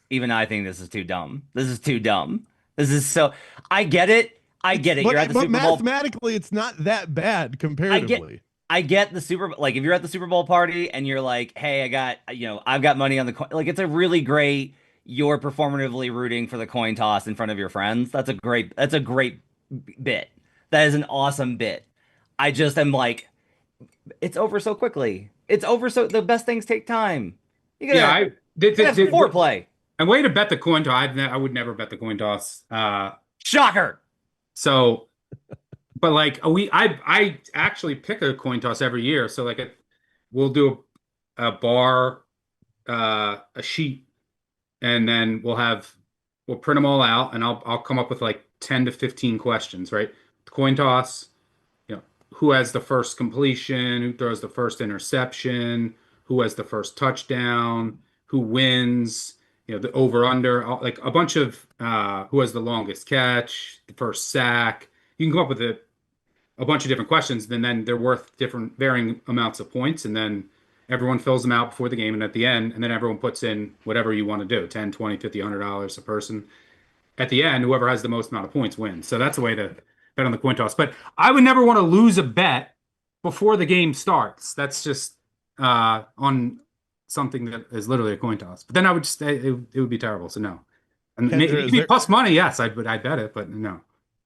Even I think this is too dumb. This is too dumb. This is so, I get it. You're at the Super Bowl. Mathematically, it's not that bad comparatively. I get the Super Bowl. Like if you're at the Super Bowl party and you're like, hey, I've got money on the coin. Like it's a really great, you're performatively rooting for the coin toss in front of your friends. That's a great bit. That is an awesome bit. I just am like, it's over so quickly. The best things take time. You gotta have foreplay. And way to bet the coin toss. I would never bet the coin toss. Shocker. So, but like I actually pick a coin toss every year. So like we'll do a bar, a sheet, and then we'll print them all out, and I'll come up with like 10 to 15 questions. Right, the coin toss. Who has the first completion? Who throws the first interception? Who has the first touchdown? Who wins? The over under, like a bunch of who has the longest catch, the first sack. You can come up with a bunch of different questions, then they're worth different varying amounts of points, and then everyone fills them out before the game and at the end, and then everyone puts in whatever you want to do, 10, 20, 50, $100 a person. At the end, whoever has the most amount of points wins. So that's a way to bet on the coin toss. But I would never want to lose a bet before the game starts. That's just on something that is literally a coin toss. But then I would just it would be terrible. So no. And maybe plus money, yes, I bet it, but no.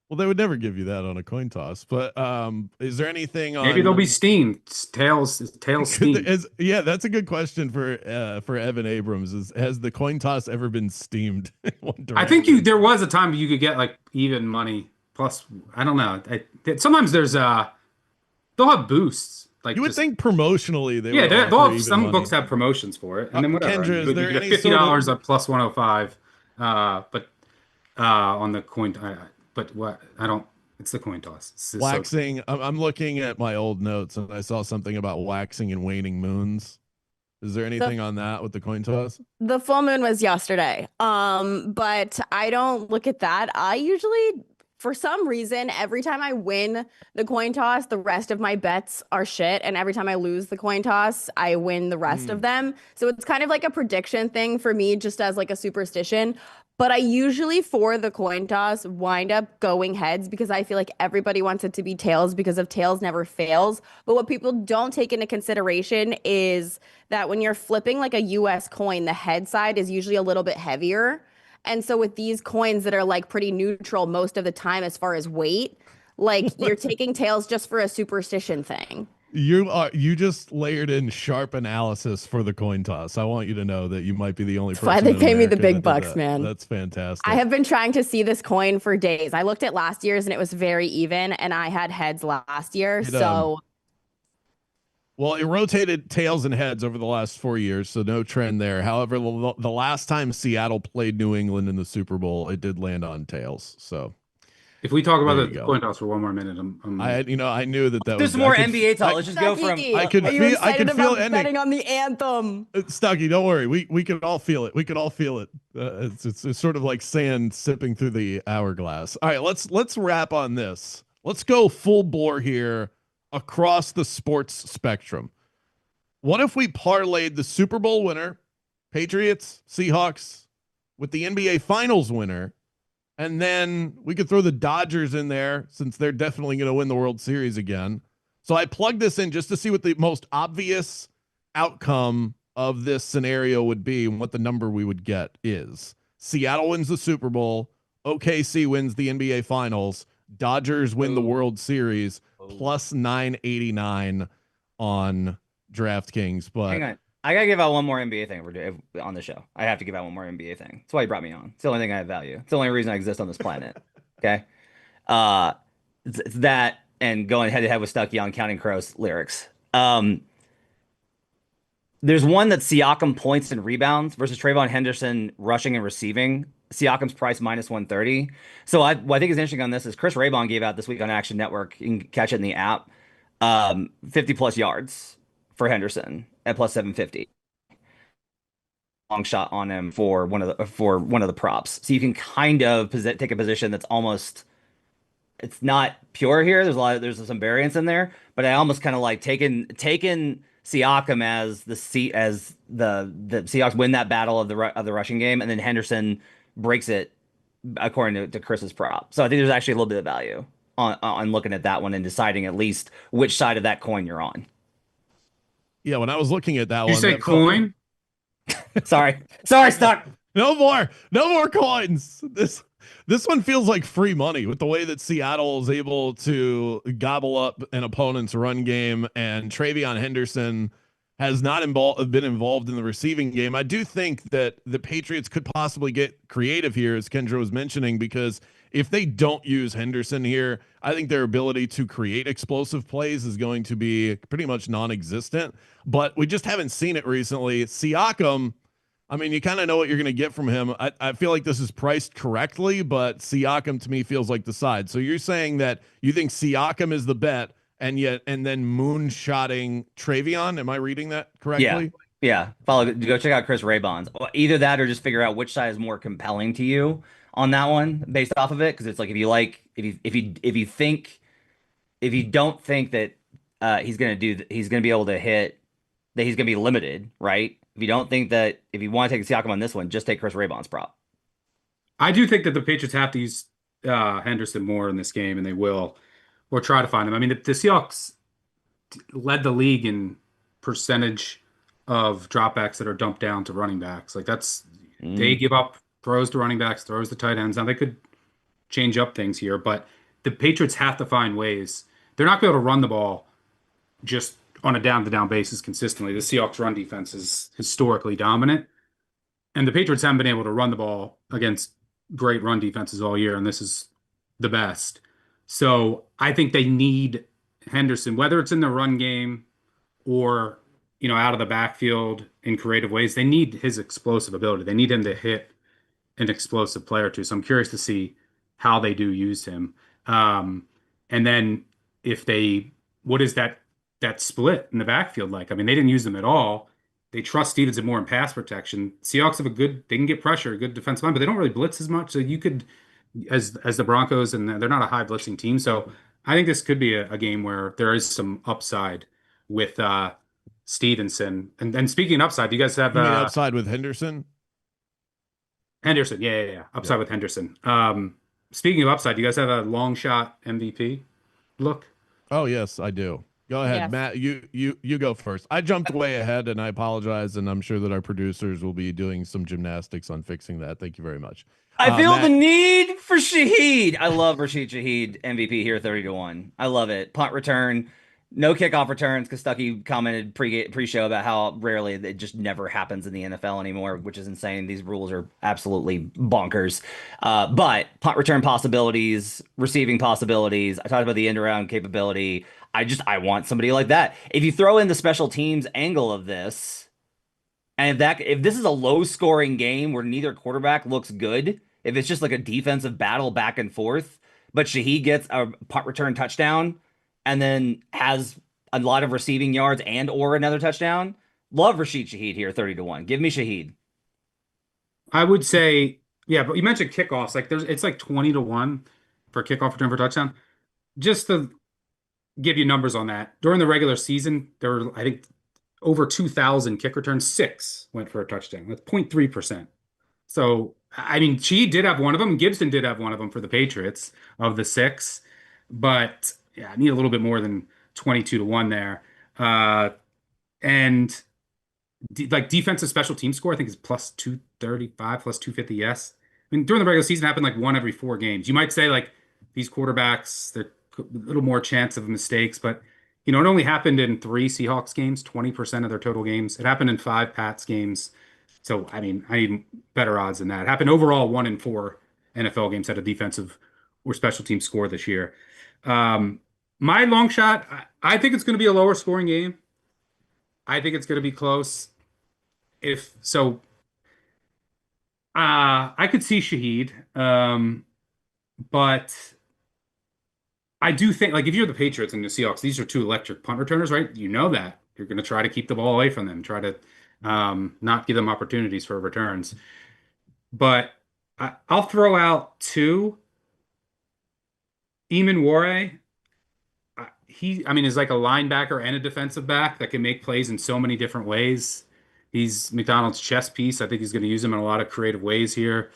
Well, they would never give you that on a coin toss. But is there anything on? Maybe they'll be steamed. Tails steamed. Yeah, that's a good question for Evan Abrams. Has the coin toss ever been steamed? I think there was a time you could get like even money plus. I don't know. Sometimes there's they'll have boosts. Like you would think promotionally they they'll have some books have promotions for it, and then whatever. Kendra, you get $50 at plus 105, but on the coin. But what I don't. It's the coin toss. Waxing. I'm looking at my old notes and I saw something about waxing and waning moons. Is there anything on that with the coin toss? The full moon was yesterday. But I don't look at that. I usually, for some reason, every time I win the coin toss, the rest of my bets are shit. And every time I lose the coin toss, I win the rest of them. So it's kind of like a prediction thing for me, just as like a superstition. But I usually, for the coin toss, wind up going heads because I feel like everybody wants it to be tails because of tails never fails. But what people don't take into consideration is that when you're flipping like a US coin, the head side is usually a little bit heavier. And so with these coins that are like pretty neutral most of the time as far as weight, like you're taking tails just for a superstition thing. You just layered in sharp analysis for the coin toss. I want you to know that you might be the only That's why person they in pay me the America big that did bucks, that. man. That's fantastic. I have been trying to see this coin for days. I looked at last year's and it was very even, and I had heads last year. So well, it rotated tails and heads over the last 4 years, so no trend there. However, the last time Seattle played New England in the Super Bowl, it did land on tails. So If we talk about there the you go. coin toss for one more minute, I knew that There's was some more I could, NBA talk. I, Let's just go from. Stucky, I could are you feel- I excited could feel about ending. betting on the anthem? Stucky, don't worry. We could all feel it. We could all feel it. It's sort of like sand sipping through the hourglass. All right, let's wrap on this. Let's go full bore here across the sports spectrum. What if we parlayed the Super Bowl winner, Patriots, Seahawks, with the NBA Finals winner, and then we could throw the Dodgers in there since they're definitely going to win the World Series again. So I plugged this in just to see what the most obvious outcome of this scenario would be and what the number we would get is. Seattle wins the Super Bowl, OKC wins the NBA Finals, Dodgers win the World Series, plus 989 on DraftKings. But Hang on. I gotta give out one more NBA thing on the show. I have to give out one more NBA thing. That's why you brought me on. It's the only thing I have value. It's the only reason I exist on this planet. Okay. It's that and going head to head with Stucky on Counting Crows lyrics. There's one that's Siakam points and rebounds versus Trayvon Henderson rushing and receiving. Siakam's price minus 130. So what I think is interesting on this is Chris Raybon gave out this week on Action Network. You can catch it in the app. 50 plus yards for Henderson at plus 750. Long shot on him for one of the props. So you can kind of take a position that's almost, it's not pure here. There's some variance in there, but I almost kind of like taking Siakam as the Seahawks win that battle of the rushing game, and then Henderson breaks it according to Chris's prop. So I think there's actually a little bit of value on looking at that one and deciding at least which side of that coin you're on. yeah, when I was looking at that You one, say coin? Sorry, Stuck. no more coins. This one feels like free money with the way that Seattle is able to gobble up an opponent's run game, and Travion Henderson has not been involved in the receiving game. I do think that the Patriots could possibly get creative here, as Kendra was mentioning, because if they don't use Henderson here, I think their ability to create explosive plays is going to be pretty much non-existent. But we just haven't seen it recently. Siakam, I mean, you kind of know what you're going to get from him. I feel like this is priced correctly, but Siakam to me feels like the side. So you're saying that you think Siakam is the bet, and then moonshotting Travion. Am I reading that correctly? Yeah. Go check out Chris Raybon's. Either that or just figure out which side is more compelling to you on that one based off of it. Because it's like if you don't think that he's gonna be able to hit, that he's gonna be limited, right? If you don't think that, if you want to take Siakam on this one, just take Chris Raybon's prop. I do think that the Patriots have to use Henderson more in this game, and they will, or try to find him. I mean, the Seahawks led the league in percentage of dropbacks that are dumped down to running backs. Like they give up throws to running backs, throws to tight ends. Now they could change up things here, but the Patriots have to find ways. They're not going to be able to run the ball just on a down-to-down basis consistently. The Seahawks run defense is historically dominant, and the Patriots haven't been able to run the ball against great run defenses all year, and this is the best. So I think they need Henderson, whether it's in the run game or, out of the backfield in creative ways. They need his explosive ability. They need him to hit an explosive play or two. So I'm curious to see how they do use him. And then what is that split in the backfield like? I mean, they didn't use them at all. They trust Stevenson more in pass protection. Seahawks have they can get pressure, a good defensive line, but they don't really blitz as much. So you could, as the Broncos, and they're not a high blitzing team. So I think this could be a game where there is some upside with Stevenson. And speaking of upside, do you guys have You mean upside with Henderson? Henderson? Yeah. Upside with Henderson. Speaking of upside, do you guys have a long shot MVP look? Oh yes, I do. Go ahead, Yes. Matt. You go first. I jumped way ahead, and I apologize. And I'm sure that our producers will be doing some gymnastics on fixing that. Thank you very much, I feel the Matt. need for Shaheed. I love Rashid Shaheed MVP here 30-1. I love it. Punt return, no kickoff returns because Stuckey commented pre-show about how rarely it just never happens in the NFL anymore, which is insane. These rules are absolutely bonkers. But punt return possibilities, receiving possibilities. I talked about the end around capability. I want somebody like that. If you throw in the special teams angle of this, and if this is a low scoring game where neither quarterback looks good, if it's just like a defensive battle back and forth, but Shaheed gets a punt return touchdown and then has a lot of receiving yards and or another touchdown, love Rashid Shaheed here 30-1. Give me Shaheed. I would say, yeah, but you mentioned kickoffs. Like it's like 20-1 for kickoff return for touchdown. Just to give you numbers on that, during the regular season, there were, I think, over 2,000 kick returns. 6 went for a touchdown. That's 0.3%. So, I mean, she did have one of them. Gibson did have one of them for the Patriots of the 6. But yeah, I need a little bit more than 22-1 there. And like defensive special team score, I think is plus 235, plus 250. Yes. I mean, during the regular season, it happened like 1 every 4 games. You might say like these quarterbacks, they're a little more chance of mistakes, but it only happened in 3 Seahawks games, 20% of their total games. It happened in 5 Pats games. So, I mean, I need better odds than that. It happened overall 1 in 4 NFL games had a defensive or special team score this year. My long shot, I think it's going to be a lower scoring game. I think it's going to be close. If so, I could see Shaheed, but I do think, like, if you're the Patriots and the Seahawks, these are 2 electric punt returners, right? You know that you're going to try to keep the ball away from them, try to not give them opportunities for returns. But I'll throw out 2. Eamon Ware, I mean, is like a linebacker and a defensive back that can make plays in so many different ways. He's McDonald's chess piece. I think he's going to use him in a lot of creative ways here.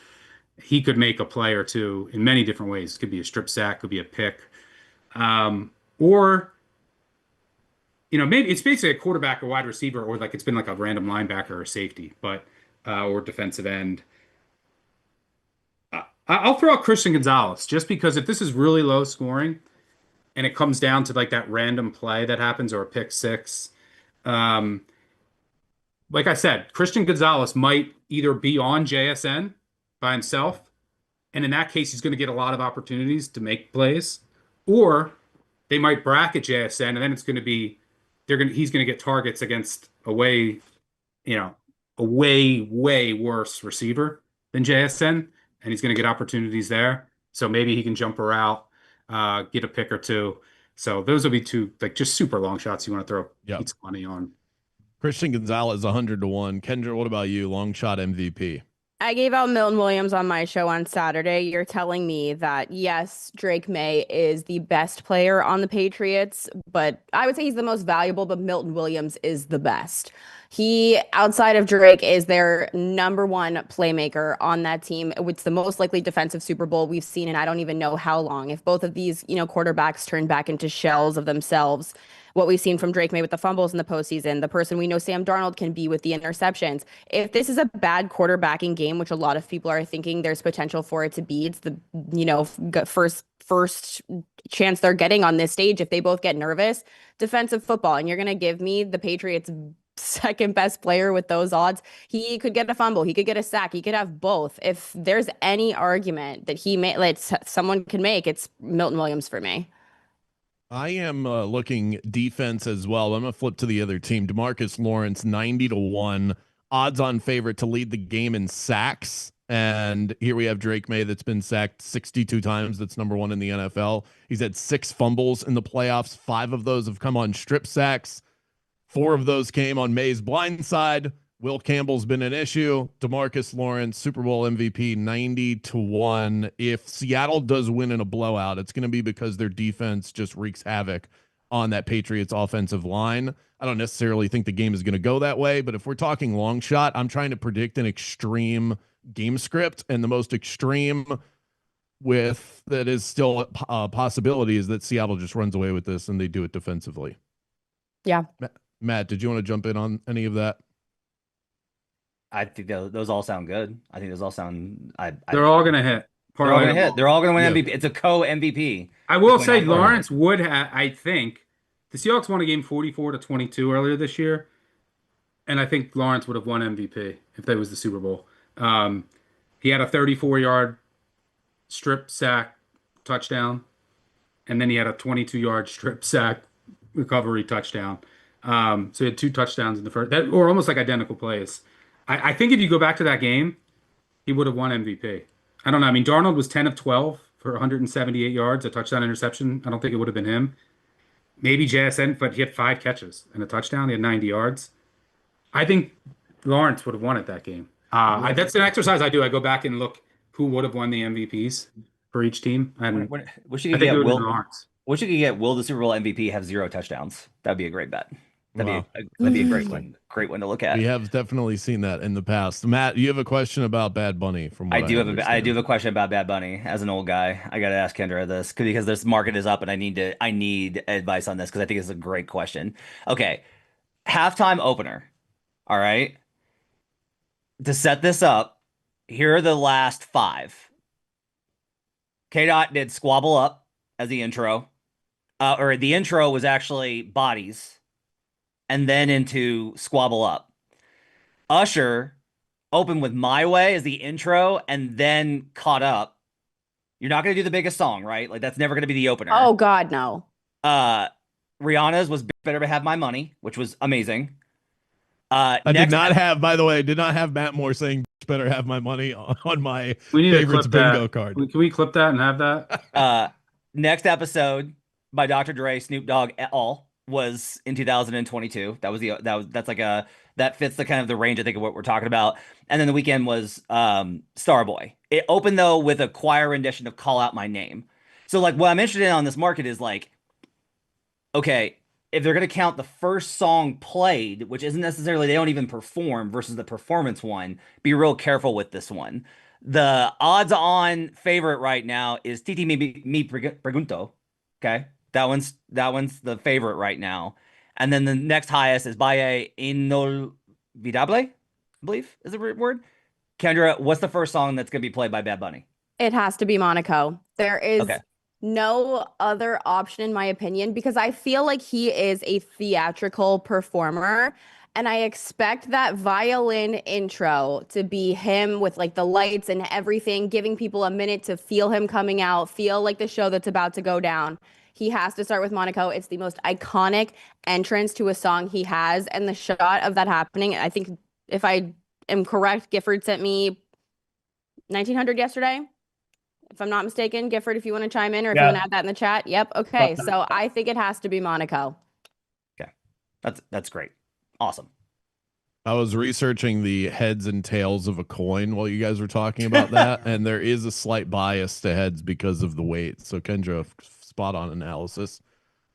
He could make a play or 2 in many different ways. It could be a strip sack, could be a pick. Or, maybe it's basically a quarterback or wide receiver, or like it's been like a random linebacker or safety, but or defensive end. I'll throw out Christian Gonzalez just because if this is really low scoring and it comes down to like that random play that happens or a pick 6, like I said, Christian Gonzalez might either be on JSN by himself, and in that case, he's going to get a lot of opportunities to make plays, or they might bracket JSN, and then it's going to be he's going to get targets against a way way worse receiver than JSN, and he's going to get opportunities there. So maybe he can jump a route, get a pick or 2. So those will be 2 like just super long shots you want to throw pizza money on. Christian Gonzalez 100-1. Kendra, what about you? Long shot MVP. I gave out Milton Williams on my show on Saturday. You're telling me that, yes, Drake May is the best player on the Patriots, but I would say he's the most valuable, but Milton Williams is the best. He, outside of Drake, is their number 1 playmaker on that team. It's the most likely defensive Super Bowl we've seen, and I don't even know how long. If both of these, quarterbacks turn back into shells of themselves, what we've seen from Drake May with the fumbles in the postseason, the person we know Sam Darnold can be with the interceptions. If this is a bad quarterbacking game, which a lot of people are thinking there's potential for it to be, it's the first chance they're getting on this stage. If they both get nervous, defensive football, and you're going to give me the Patriots' second best player with those odds. He could get a fumble, he could get a sack, he could have both. If there's any argument that someone can make, it's Milton Williams for me. I am looking defense as well. I'm going to flip to the other team. DeMarcus Lawrence, 90-1, odds-on favorite to lead the game in sacks. And here we have Drake May that's been sacked 62 times. That's number 1 in the NFL. He's had 6 fumbles in the playoffs. 5 of those have come on strip sacks. 4 of those came on May's blind side. Will Campbell's been an issue. DeMarcus Lawrence, Super Bowl MVP, 90-1. If Seattle does win in a blowout, it's going to be because their defense just wreaks havoc on that Patriots offensive line. I don't necessarily think the game is going to go that way, but if we're talking long shot, I'm trying to predict an extreme game script, and the most extreme that is still a possibility is that Seattle just runs away with this and they do it defensively. Yeah. Matt, did you want to jump in on any of that? I think those all sound good. I think those all sound. They're all going to hit. They're all Parlay gonna them hit. all. They're all gonna win Yeah. MVP. It's a co-MVP. I will between say all four of us. Lawrence would have, I think, the Seahawks won a game 44-22 earlier this year, and I think Lawrence would have won MVP if that was the Super Bowl. He had a 34-yard strip sack touchdown, and then he had a 22-yard strip sack recovery touchdown. So he had 2 touchdowns in the first, that or almost like identical plays. I think if you go back to that game, he would have won MVP. I don't know. I mean, Darnold was 10 of 12 for 178 yards, a touchdown interception. I don't think it would have been him. Maybe JSN, but he had 5 catches and a touchdown. He had 90 yards. I think Lawrence would have won it that game. That's an exercise I do. I go back and look who would have won the MVPs for each team, and Wish I you could think it get would have Will. been Lawrence. Wish you could get Will the Super Bowl MVP have 0 touchdowns. That'd be a great bet. Wow. That'd be a great one. Great one to look at. We have definitely seen that in the past. Matt, you have a question about Bad Bunny from what I do have understand. a question about Bad Bunny. As an old guy, I gotta ask Kendra this because this market is up and I need advice on this because I think it's a great question. Okay, halftime opener. All right, to set this up, here are the last 5. K Dot did Squabble Up as the intro, or the intro was actually Bodies, and then into Squabble Up. Usher opened with My Way as the intro and then Caught Up. You're not going to do the biggest song, right? Like that's never going to be the opener. Oh God, no. Rihanna's was Better Have My Money, which was amazing. I did not have, by the way, I did not have Matt Moore saying better have my money on my We need to favorites clip bingo that. card. Can we clip that and have that? Next episode by Dr. Dre, Snoop Dogg et al. Was in 2022. That fits the kind of the range I think of what we're talking about. And then the weekend was Starboy. It opened though with a choir rendition of Call Out My Name. So like what I'm interested in on this market is like, okay, if they're gonna count the first song played, which isn't necessarily they don't even perform versus the performance one, be real careful with this one. The odds-on favorite right now is Titi Mi Pregunto. Okay, that one's the favorite right now, and then the next highest is Valle Inolvidable, I believe is the word. Kendra, what's the first song that's gonna be played by Bad Bunny? It has to be Monaco. There is Okay. no other option, in my opinion, because I feel like he is a theatrical performer. And I expect that violin intro to be him with like the lights and everything, giving people a minute to feel him coming out, feel like the show that's about to go down. He has to start with Monaco. It's the most iconic entrance to a song he has. And the shot of that happening, I think if I am correct, Gifford sent me 1900 yesterday. If I'm not mistaken, Gifford, if you want to chime in or if you want to add that in the chat. Yep. Okay. So I think it has to be Monaco. Okay. That's great. Awesome. I was researching the heads and tails of a coin while you guys were talking about that, and there is a slight bias to heads because of the weight. So Kendra, spot on analysis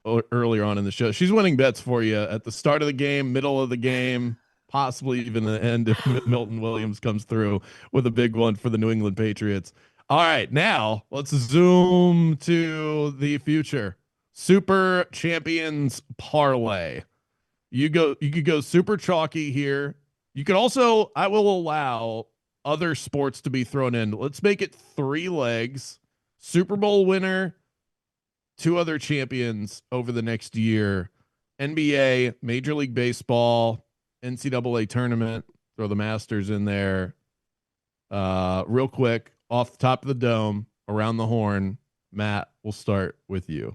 earlier on in the show. She's winning bets for you at the start of the game, middle of the game, possibly even the end if Milton Williams comes through with a big one for the New England Patriots. All right, now let's zoom to the future. Super Champions Parlay. You could go super chalky here. You could also, I will allow other sports to be thrown in. Let's make it 3 legs. Super Bowl winner, 2 other champions over the next year. NBA, Major League Baseball, NCAA tournament. Throw the Masters in there. Real quick, off the top of the dome, around the horn. Matt, we'll start with you.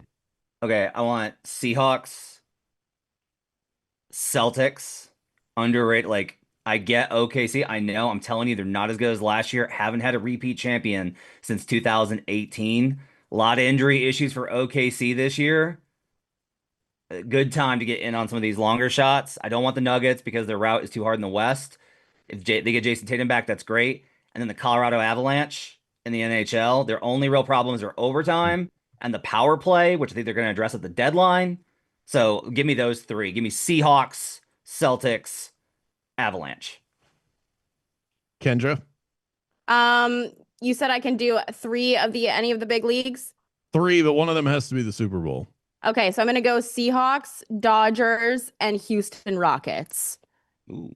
Okay, I want Seahawks, Celtics, underrated. Like, I get OKC. I know. I'm telling you, they're not as good as last year. Haven't had a repeat champion since 2018. A lot of injury issues for OKC this year. A good time to get in on some of these longer shots. I don't want the Nuggets because their route is too hard in the West. If they get Jason Tatum back, that's great. And then the Colorado Avalanche in the NHL, their only real problems are overtime and the power play, which I think they're going to address at the deadline. So give me those 3. Give me Seahawks, Celtics, Avalanche. Kendra? You said I can do 3 of any of the big leagues? 3, but one of them has to be the Super Bowl. Okay, so I'm gonna go Seahawks, Dodgers, and Houston Rockets. Ooh.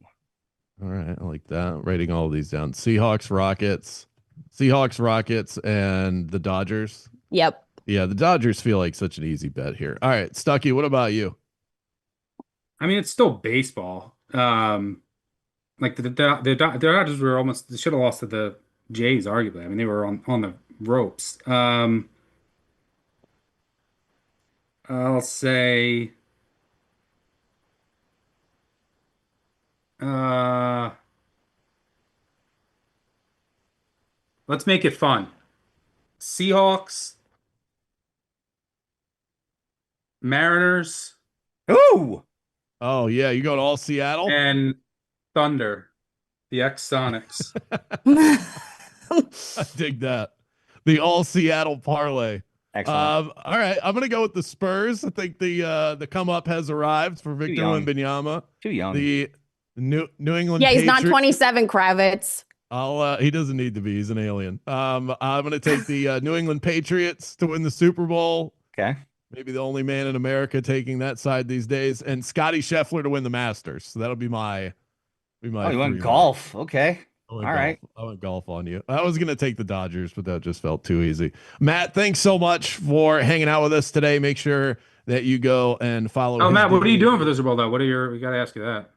All right, I like that. Writing all these down. Seahawks, Rockets, and the Dodgers. Yep. Yeah, the Dodgers feel like such an easy bet here. All right, Stucky, what about you? I mean, it's still baseball. Like the Dodgers were almost, they should have lost to the Jays, arguably. I mean, they were on the ropes. I'll say uh let's make it fun. Seahawks, Mariners, Ooh. Oh yeah, you going all Seattle? and Thunder, the X-Sonics. I dig that. The all Seattle parlay. Excellent. All right, I'm gonna go with the Spurs. I think the come up has arrived for Victor young. Wembanyama. Too young. The New England Yeah, he's not Patriots. 27, Kravitz. He doesn't need to be. He's an alien. I'm gonna take the New England Patriots to win the Super Bowl. Okay. Maybe the only man in America taking that side these days, and Scotty Scheffler to win the Masters. So that'll be my. Oh, you went golf. Okay. All right. I went golf on you. I was gonna take the Dodgers, but that just felt too easy. Matt, thanks so much for hanging out with us today. Make sure that you go and follow. Oh, his Matt, what are you DVD. doing for the Super Bowl though? We gotta ask you that.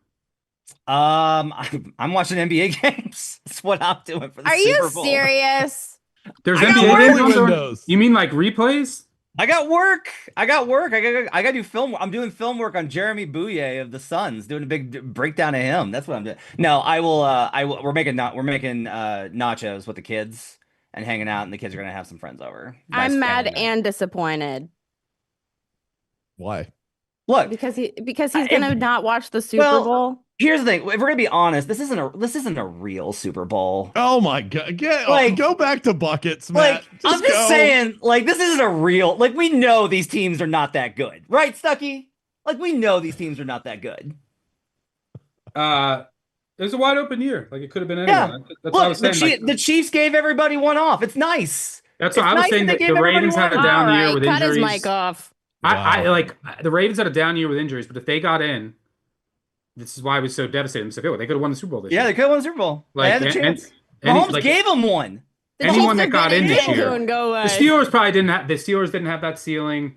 I'm watching NBA games. That's what I'm doing for the Are you Super Bowl. serious? There's I got NBA games work on? windows. You mean like replays? I got work. I got to do film. I'm doing film work on Jeremy Bouye of the Suns, doing a big breakdown of him. That's what I'm doing. No, I will. We're making nachos with the kids and hanging out, and the kids are gonna have some friends over. Nice I'm mad family night. and disappointed Why? Look, because he's gonna not watch the Super well, Bowl. here's the thing. If we're gonna be honest, this isn't a real Super Bowl. Oh my god! Go back to buckets, Matt. I'm just go. saying, this isn't a real. We know these teams are not that good, right, Stucky? We know these teams are not that good. It was a wide open year. Like it could have been Yeah. anyone. That's what I was saying. The Chiefs gave everybody one off. It's nice. That's what I was saying. That the Ravens had a down year with cut injuries. his mic off. The Ravens had a down year with injuries, but if they got in, this is why I was so devastated. They could have won the Super Bowl this year. Yeah, they could have won the Super Bowl. They had a chance. Mahomes gave them one. Anyone that got in this year. The Steelers probably didn't have. The Steelers didn't have that ceiling.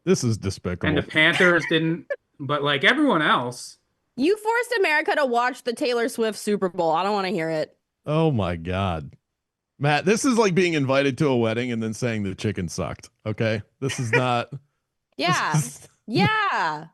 This is despicable. And the Panthers didn't. But everyone else. You forced America to watch the Taylor Swift Super Bowl. I don't want to hear it. Oh my god. Matt, this is like being invited to a wedding and then saying the chicken sucked. Okay? This is not. Yeah. Yeah.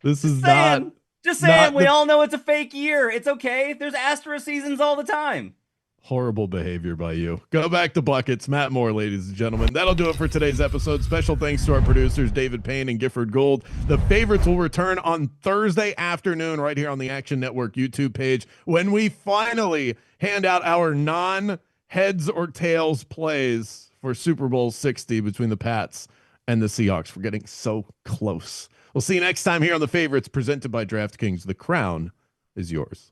This is not. Just saying, we all know it's a fake year. It's okay. There's asterisk seasons all the time. Horrible behavior by you. Go back to buckets. Matt Moore, ladies and gentlemen. That'll do it for today's episode. Special thanks to our producers, David Payne and Gifford Gould. The favorites will return on Thursday afternoon right here on the Action Network YouTube page when we finally hand out our non-heads or tails plays for Super Bowl 60 between the Pats and the Seahawks. We're getting so close. We'll see you next time here on The Favorites, presented by DraftKings. The crown is yours.